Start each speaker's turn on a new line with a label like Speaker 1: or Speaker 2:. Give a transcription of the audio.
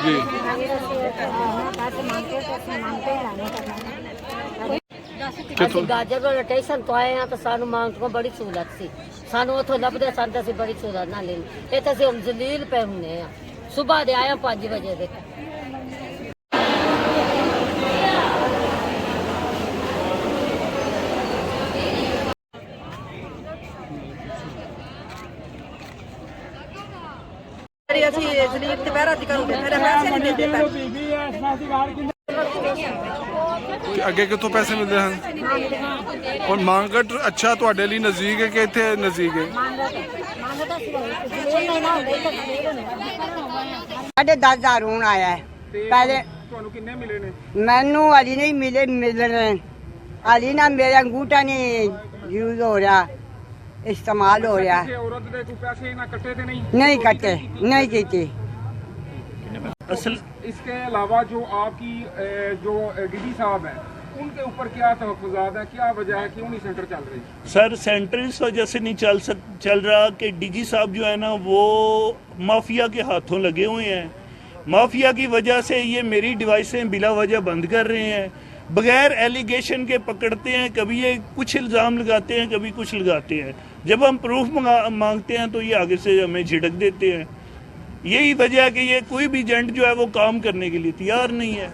Speaker 1: जी
Speaker 2: ਅਸੀਂ ਗਾਜਰ ਸਟੇਸ਼ਨ ਤੋਂ ਆਏ ਹਾਂ ਤਾਂ ਸਾਨੂੰ ਮੰਗ ਤੋਂ ਬੜੀ ਸਹੂਲਤ ਸੀ। ਸਾਨੂੰ ਉੱਥੋਂ ਲੱਭਦੇ ਸਨ ਤਾਂ ਅਸੀਂ ਬੜੀ ਸਹੂਲਤ ਨਾਲ ਲੈਣੀ। ਇਹ ਤਾਂ ਅਸੀਂ ਹੁਣ ਜ਼ਲੀਲ ਪਏ ਹੁੰਦੇ ਆ। ਸਵੇਰ ਦੇ ਆਇਆ 5 ਵਜੇ ਦੇ।
Speaker 3: ਅਸੀਂ ਜ਼ਲੀਲ ਦੁਪਹਿਰਾ ਦੀ ਕਰੂਗੇ ਮੇਰੇ ਪੈਸੇ ਨਹੀਂ ਮਿਲਦੇ
Speaker 1: ਅੱਗੇ ਕਿੱਥੋਂ ਪੈਸੇ ਮਿਲਦੇ ਹਨ? ਔਰ ਮਾਂਗਟ ਅੱਛਾ ਤੁਹਾਡੇ ਲਈ ਨਜ਼ਦੀਕ ਹੈ ਕਿ ਇੱਥੇ ਨਜ਼ਦੀਕ ਹੈ?
Speaker 4: 10,000 ਹੁਣ ਆਇਆ ਹੈ। ਪਹਿਲੇ
Speaker 1: ਤੁਹਾਨੂੰ ਕਿੰਨੇ ਮਿਲੇ ਨੇ?
Speaker 4: ਮੈਨੂੰ ਅਲੀ ਨਹੀਂ ਮਿਲੇ, ਮਿਲ ਰਹੇ ਅਲੀ ਨਾ ਮੇਰਾ ਅੰਗੂਠਾ ਨਹੀਂ ਯੂਜ਼ ਹੋ ਰਿਹਾ, इस्तेमाल हो रहा है।
Speaker 1: औरत दे कोई पैसे ना कटे थे?
Speaker 4: नहीं कटे, नहीं की।
Speaker 1: असल इसके अलावा जो आपकी जो डीडी साहब हैं उनके ऊपर क्या तहफ़्फ़ुज़ात है, क्या वजह है क्यों नहीं सेंटर चल रही?
Speaker 5: सर सेंटर इस वजह से नहीं चल रहा कि डीजी साहब जो है ना वो माफिया के हाथों लगे हुए हैं। माफिया की वजह से ये मेरी डिवाइसें बिला वजह बंद कर रहे हैं, बगैर एलिगेशन के पकड़ते हैं। कभी ये कुछ इल्ज़ाम लगाते हैं, कभी कुछ लगाते हैं। जब हम प्रूफ मांगते हैं तो ये आगे से हमें झिड़क देते हैं। यही वजह है कि ये कोई भी एजेंट जो है वो काम करने के लिए तैयार नहीं है।